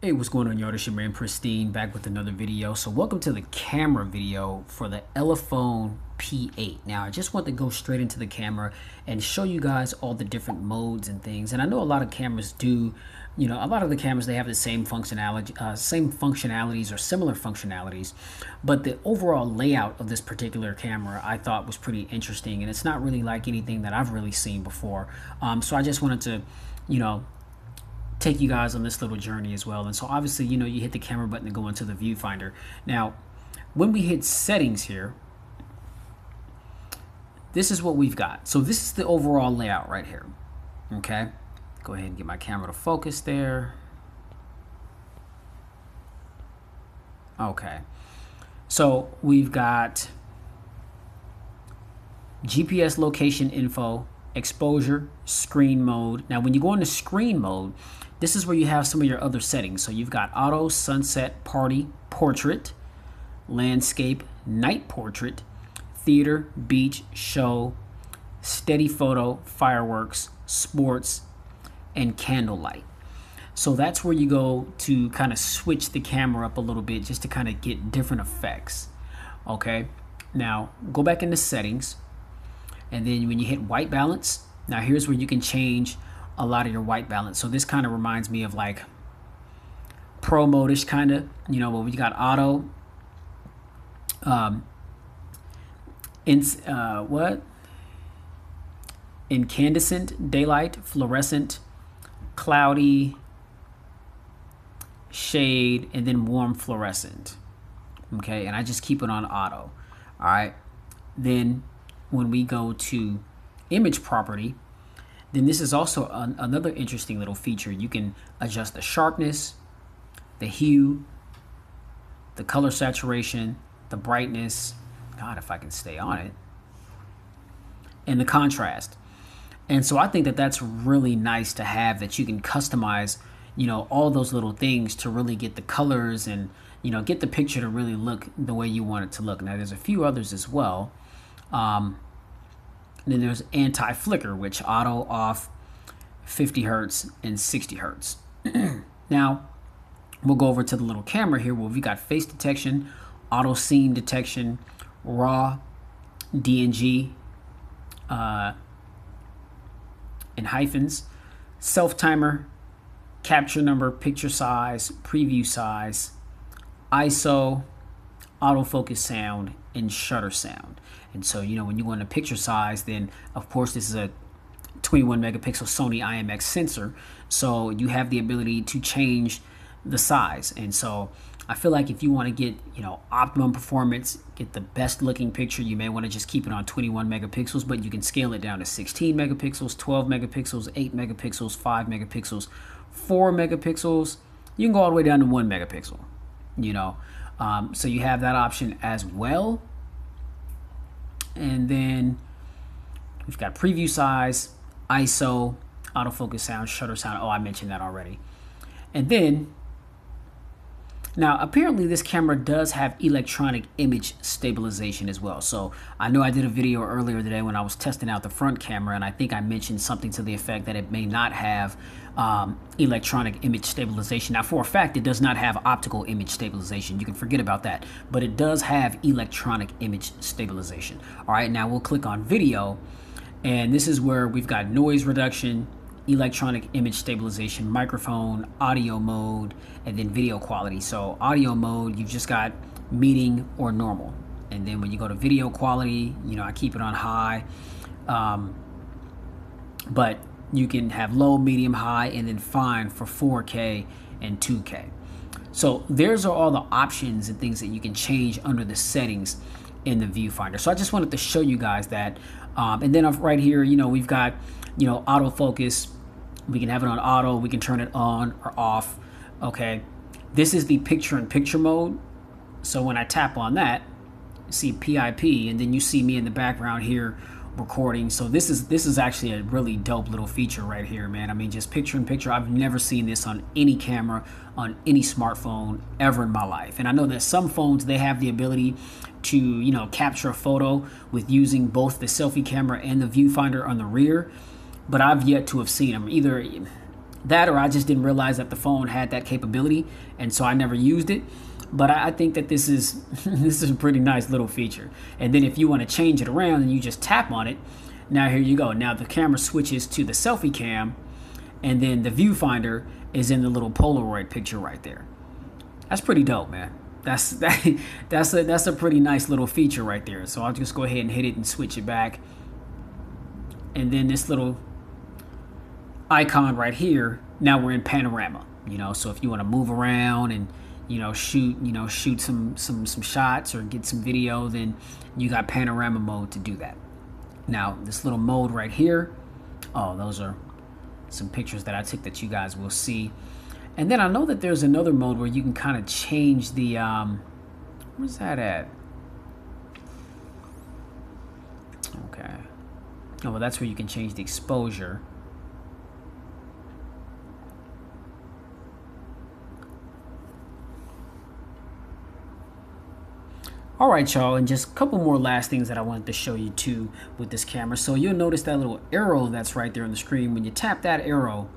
Hey, what's going on, y'all? This your man Pristine back with another video. So welcome to the camera video for the Elephone P8. Now, I just want to go straight into the camera and show you guys all the different modes and things. And I know a lot of cameras do, a lot of the cameras, they have the same functionality, functionalities or similar functionalities. But the overall layout of this particular camera I thought was pretty interesting. And it's not really like anything that I've really seen before. So I just wanted to, take you guys on this little journey as well. And so obviously, you hit the camera button to go into the viewfinder. Now, when we hit settings here, this is what we've got. So this is the overall layout right here. Okay, go ahead and get my camera to focus there. Okay, so we've got GPS location info, exposure, screen mode. Now, when you go into screen mode, this is where you have some of your other settings. So you've got auto, sunset, party, portrait, landscape, night portrait, theater, beach, show, steady photo, fireworks, sports, and candlelight. So that's where you go to kind of switch the camera up a little bit just to kind of get different effects. Okay, now go back into settings. And then when you hit white balance, now here's where you can change a lot of your white balance. So this kind of reminds me of like pro mode-ish kind of, where we got auto, incandescent, daylight, fluorescent, cloudy, shade, and then warm fluorescent. Okay, and I just keep it on auto. All right, then when we go to image property, then this is also another interesting little feature. You can adjust the sharpness, the hue, the color saturation, the brightness, God, if I can stay on it, and the contrast. And so I think that that's really nice to have, that you can customize, all those little things to really get the colors and, get the picture to really look the way you want it to look. Now, there's a few others as well. Then there's anti-flicker, which auto, off, 50 hertz and 60 hertz. Now we'll go over to the little camera here where we got face detection, auto scene detection, raw, DNG, in hyphens, self timer, capture number, picture size, preview size, ISO, autofocus sound, and shutter sound. And so, when you go into picture size, then of course this is a 21 megapixel Sony IMX sensor. So you have the ability to change the size. And so I feel like if you want to get, optimum performance, get the best looking picture, you may want to just keep it on 21 megapixels, but you can scale it down to 16 megapixels, 12 megapixels, 8 megapixels, 5 megapixels, 4 megapixels. You can go all the way down to 1 megapixel, so you have that option as well. And then we've got preview size, ISO, autofocus sound, shutter sound. Oh, I mentioned that already. And then, now apparently this camera does have electronic image stabilization as well. So I know I did a video earlier today when I was testing out the front camera, and I think I mentioned something to the effect that it may not have electronic image stabilization. Now, for a fact, it does not have optical image stabilization. You can forget about that, but it does have electronic image stabilization. All right, now we'll click on video, and this is where we've got noise reduction, electronic image stabilization, microphone, audio mode, and then video quality. So audio mode, you've just got medium or normal. And then when you go to video quality, I keep it on high. But you can have low, medium, high, and then fine for 4K and 2K. So there's all the options and things that you can change under the settings in the viewfinder. So I just wanted to show you guys that. And then right here, we've got, autofocus. We can have it on auto. We can turn it on or off. Okay. This is the picture-in-picture mode. So when I tap on that, see PIP, and then you see me in the background here recording. So this is actually a really dope little feature right here, man. I mean, just picture-in-picture. I've never seen this on any camera, on any smartphone ever in my life. And I know that some phones, they have the ability to, capture a photo with using both the selfie camera and the viewfinder on the rear. But I've yet to have seen them. Either That, or I just didn't realize that the phone had that capability, and so I never used it. But I think that this is this is a pretty nice little feature. And then if you want to change it around and you just tap on it, now here you go. Now the camera switches to the selfie cam, and then the viewfinder is in the little Polaroid picture right there. That's pretty dope, man. That's a pretty nice little feature right there. So I'll just go ahead and hit it and switch it back. And then this little icon right here, now we're in panorama, so if you want to move around and shoot some shots or get some video, then you got panorama mode to do that. Now this little mode right here, those are some pictures that I took that you guys will see. And then I know that there's another mode where you can kind of change the where's that at? Okay. Oh, well, that's where you can change the exposure. All right, y'all, and just a couple more last things that I wanted to show you too with this camera. So you'll notice that little arrow that's right there on the screen. When you tap that arrow,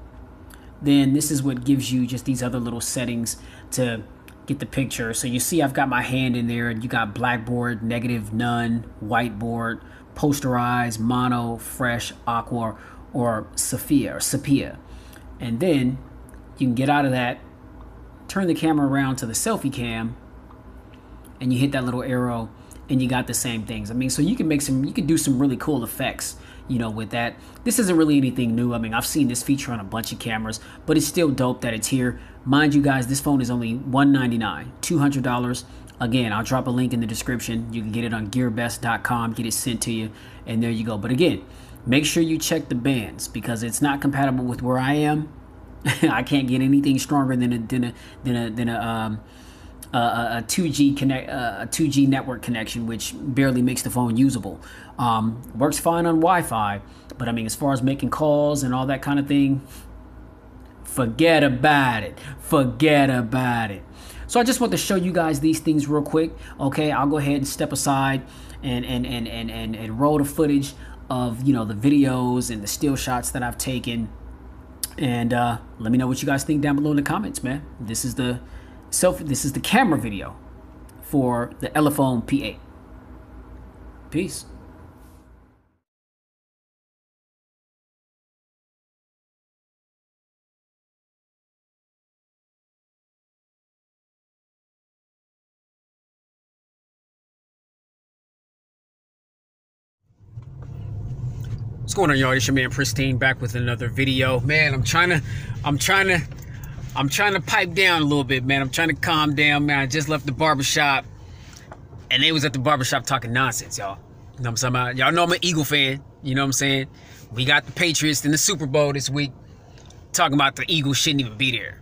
then this is what gives you just these other little settings to get the picture. So you see I've got my hand in there, and you got blackboard, negative, none, whiteboard, posterize, mono, fresh, aqua, or sepia. And then you can get out of that, turn the camera around to the selfie cam, and you hit that little arrow, and you got the same things. I mean, so you can do some really cool effects, with that. This isn't really anything new. I mean, I've seen this feature on a bunch of cameras, but it's still dope that it's here. Mind you guys, this phone is only $199, $200. Again, I'll drop a link in the description. You can get it on gearbest.com, get it sent to you, and there you go. But again, make sure you check the bands, because it's not compatible with where I am. I can't get anything stronger than a 2G network connection, which barely makes the phone usable. Works fine on Wi-Fi, but I mean, as far as making calls and all that kind of thing, forget about it. So I just want to show you guys these things real quick. Okay, I'll go ahead and step aside and roll the footage of the videos and the still shots that I've taken, and let me know what you guys think down below in the comments, man. This is the camera video for the Elephone P8. Peace. What's going on, y'all? It's your man Pristine, back with another video. Man, I'm trying to pipe down a little bit, man. I'm trying to calm down, man. I just left the barbershop, and they was at the barbershop talking nonsense, y'all. You know what I'm talking about? Y'all know I'm an Eagle fan. You know what I'm saying? We got the Patriots in the Super Bowl this week. Talking about the Eagles shouldn't even be there.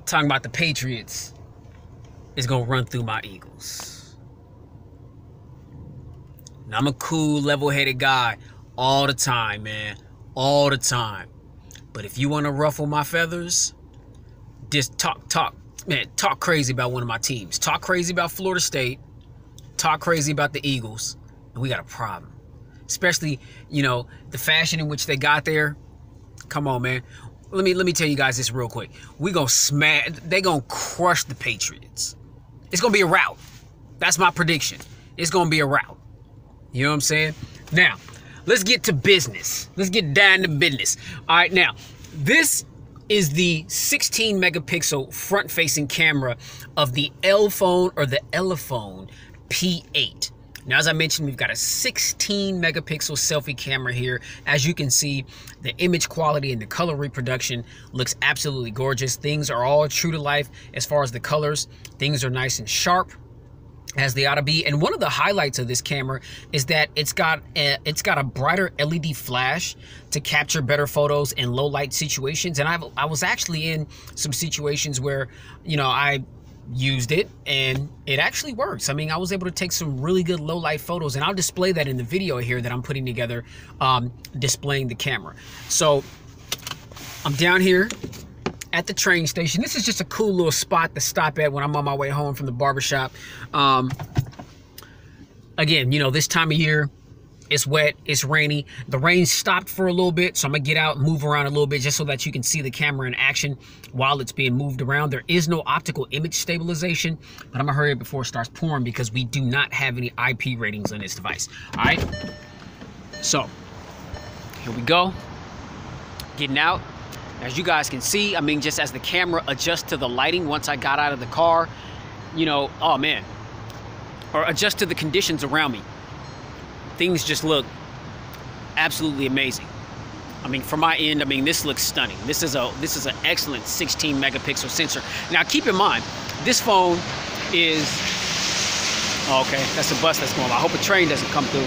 Talking about the Patriots is going to run through my Eagles. And I'm a cool, level-headed guy all the time, man. All the time. But if you want to ruffle my feathers, just talk crazy about one of my teams. Talk crazy about Florida State. Talk crazy about the Eagles, and we got a problem. Especially, the fashion in which they got there. Come on, man. Let me tell you guys this real quick. We gonna smash. They gonna crush the Patriots. It's gonna be a rout. That's my prediction. It's gonna be a rout. You know what I'm saying? Now, let's get to business. Let's get down to business. All right, now this is the 16 megapixel front-facing camera of the Elephone P8. Now, as I mentioned, we've got a 16 megapixel selfie camera here. As you can see, the image quality and the color reproduction looks absolutely gorgeous. Things are all true to life as far as the colors. Things are nice and sharp, as they ought to be. And one of the highlights of this camera is that it's got a brighter LED flash to capture better photos in low light situations. And I was actually in some situations where I used it and it actually works. I mean, I was able to take some really good low light photos, and I'll display that in the video here that I'm putting together, displaying the camera. So I'm down here at the train station. This is just a cool little spot to stop at when I'm on my way home from the barbershop. Again, this time of year, It's wet, it's rainy. The rain stopped for a little bit, so I'm gonna get out and move around a little bit just so that you can see the camera in action while it's being moved around. There is no optical image stabilization, but I'm gonna hurry up before it starts pouring because we do not have any IP ratings on this device. All right, so here we go. Getting out. As you guys can see, I mean, just as the camera adjusts to the lighting once I got out of the car, you know, oh man, or adjust to the conditions around me, things just look absolutely amazing. I mean, from my end, I mean, this looks stunning. This is an excellent 16 megapixel sensor. Now, keep in mind, this phone is, oh, okay, that's a bus that's going by. I hope a train doesn't come through.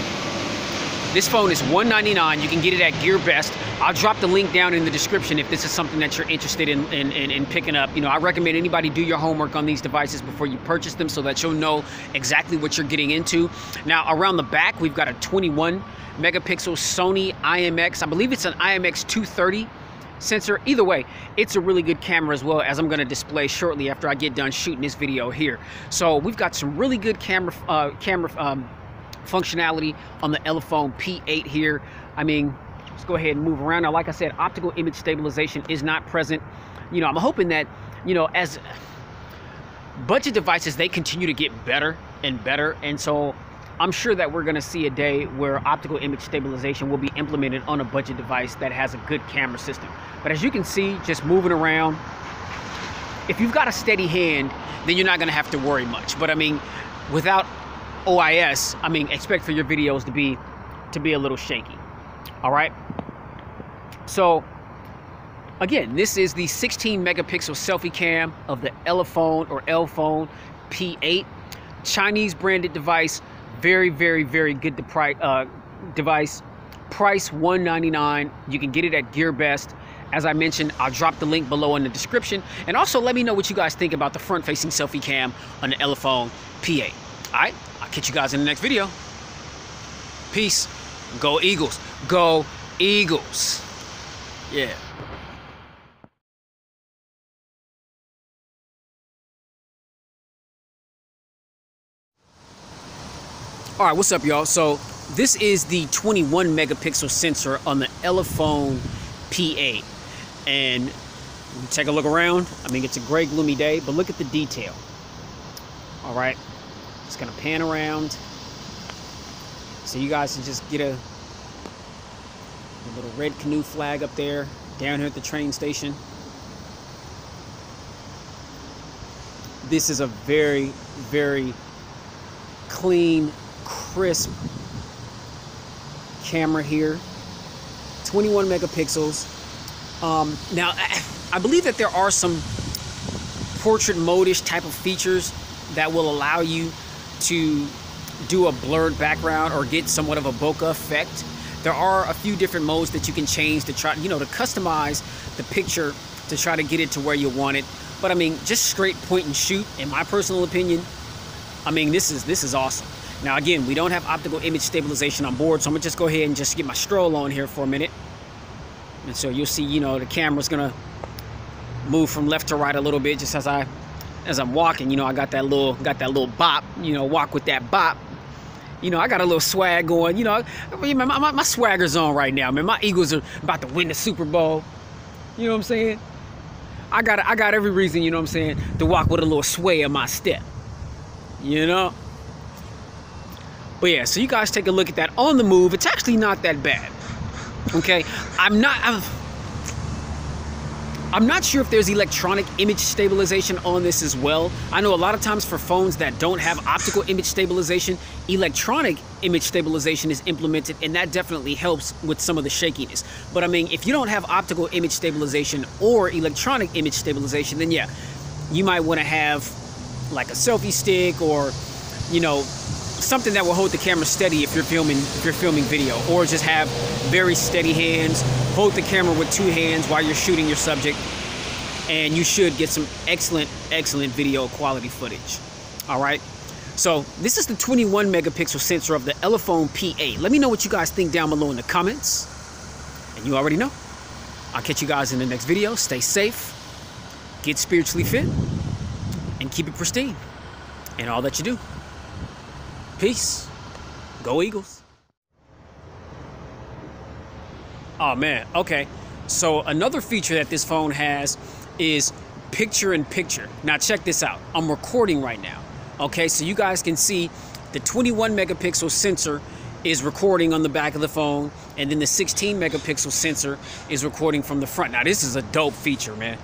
This phone is $199. You can get it at GearBest. I'll drop the link down in the description if this is something that you're interested in picking up. You know, I recommend anybody do your homework on these devices before you purchase them so that you'll know exactly what you're getting into. Now, around the back, we've got a 21 megapixel Sony IMX. I believe it's an IMX 230 sensor. Either way, it's a really good camera as well, as I'm going to display shortly after I get done shooting this video here. So we've got some really good camera functionality on the Elephone P8 here. I mean, let's go ahead and move around. Now, like I said, optical image stabilization is not present. You know, I'm hoping that, you know, as budget devices, they continue to get better and better. And so I'm sure that we're going to see a day where optical image stabilization will be implemented on a budget device that has a good camera system. But as you can see, just moving around, if you've got a steady hand, then you're not going to have to worry much. But I mean, without OIS, I mean, expect for your videos to be a little shaky. All right. So again, this is the 16 megapixel selfie cam of the Elephone or Elephone P8, Chinese branded device. Very, very, very good device. Price $199. You can get it at GearBest. As I mentioned, I'll drop the link below in the description. And also let me know what you guys think about the front-facing selfie cam on the Elephone P8. All right, I'll catch you guys in the next video. Peace. Go Eagles. Go Eagles. Yeah. All right, what's up, y'all? So this is the 21 megapixel sensor on the Elephone P8. And take a look around. I mean, it's a gray, gloomy day, but look at the detail. All right. Just gonna pan around so you guys can just get a little red canoe flag up there down here at the train station. This is a very, very clean, crisp camera here. 21 megapixels. Now, I believe that there are some portrait mode-ish type of features that will allow you to do a blurred background or get somewhat of a bokeh effect. There are a few different modes that you can change to try, you know, to customize the picture to try to get it to where you want it. But I mean, just straight point and shoot, in my personal opinion, I mean, this is awesome. Now again, we don't have optical image stabilization on board, so I'm gonna just go ahead and just get my stroll on here for a minute. And so you'll see, you know, the camera's gonna move from left to right a little bit just as I'm walking. You know, I got that little bop, you know, walk with that bop. You know, I got a little swag going. You know, my swagger's on right now, man. My Eagles are about to win the Super Bowl. You know what I'm saying? I got every reason, you know what I'm saying, to walk with a little sway in my step. You know? But yeah, so you guys take a look at that on the move. It's actually not that bad. Okay? I'm not sure if there's electronic image stabilization on this as well. I know a lot of times for phones that don't have optical image stabilization, electronic image stabilization is implemented, and that definitely helps with some of the shakiness. But I mean, if you don't have optical image stabilization or electronic image stabilization, then yeah, you might want to have like a selfie stick or, you know, something that will hold the camera steady if you're filming video, or just have very steady hands. Hold the camera with two hands while you're shooting your subject, and you should get some excellent video quality footage. All right, so this is the 21 megapixel sensor of the Elephone P8. Let me know what you guys think down below in the comments, and you already know, I'll catch you guys in the next video. Stay safe, get spiritually fit, and keep it pristine in all that you do. Peace. Go Eagles. Oh man, okay. So another feature that this phone has is picture in picture. Now check this out. I'm recording right now. Okay, so you guys can see the 21 megapixel sensor is recording on the back of the phone, and then the 16 megapixel sensor is recording from the front. Now this is a dope feature, man.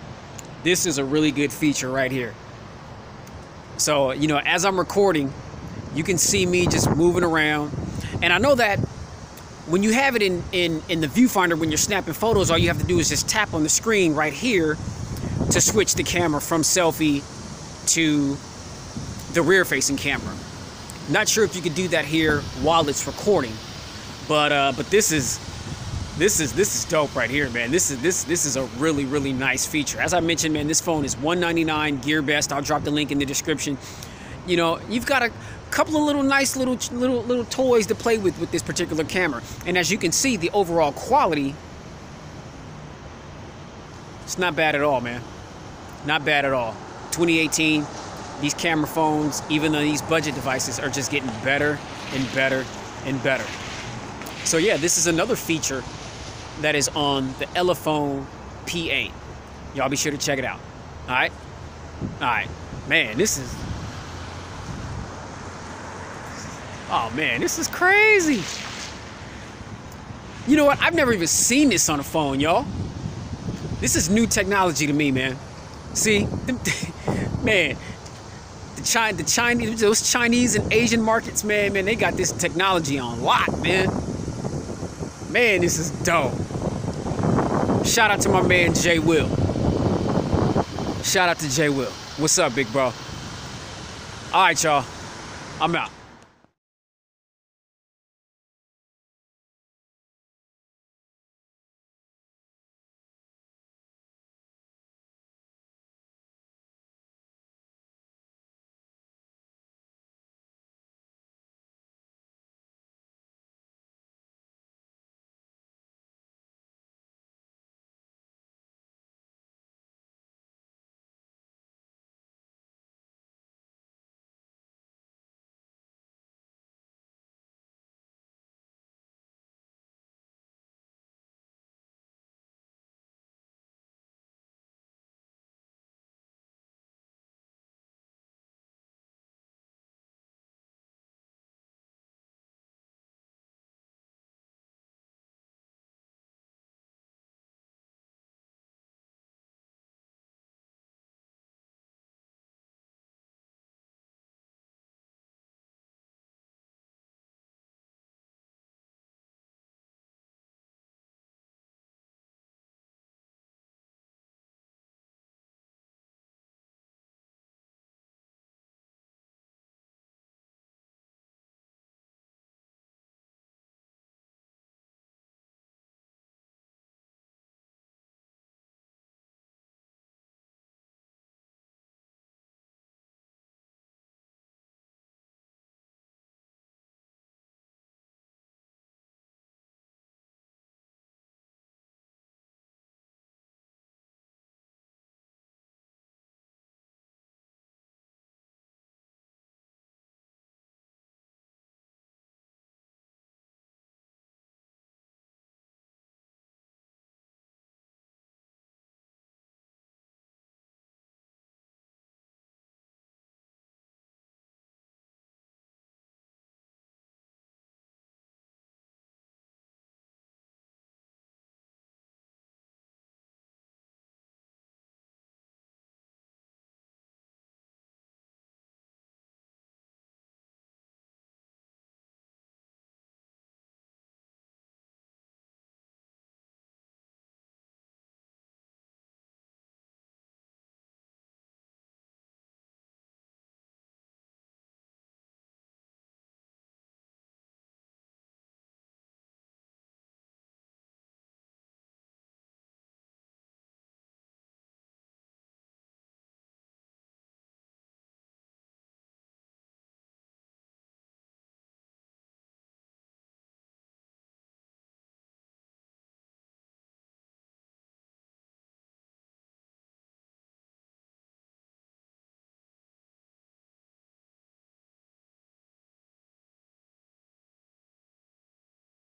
This is a really good feature right here. So, you know, as I'm recording, you can see me just moving around. And I know that when you have it in the viewfinder, when you're snapping photos, all you have to do is just tap on the screen right here to switch the camera from selfie to the rear-facing camera. Not sure if you could do that here while it's recording, but this is dope right here, man. This is a really nice feature. As I mentioned, man, this phone is $199 gear best. I'll drop the link in the description. You know, you've got a couple of nice little toys to play with this particular camera, and as you can see, the overall quality, it's not bad at all, man. Not bad at all. 2018, these camera phones, even though these budget devices, are just getting better and better and better. So yeah, this is another feature that is on the Elephone P8. Y'all be sure to check it out. All right, man, this is, oh man, this is crazy. You know what? I've never even seen this on a phone, y'all. This is new technology to me, man. See, man, the Chinese, those Chinese and Asian markets, man, they got this technology on lock, man. Man, this is dope. Shout out to my man Jay Will. Shout out to Jay Will. What's up, big bro? All right, y'all. I'm out.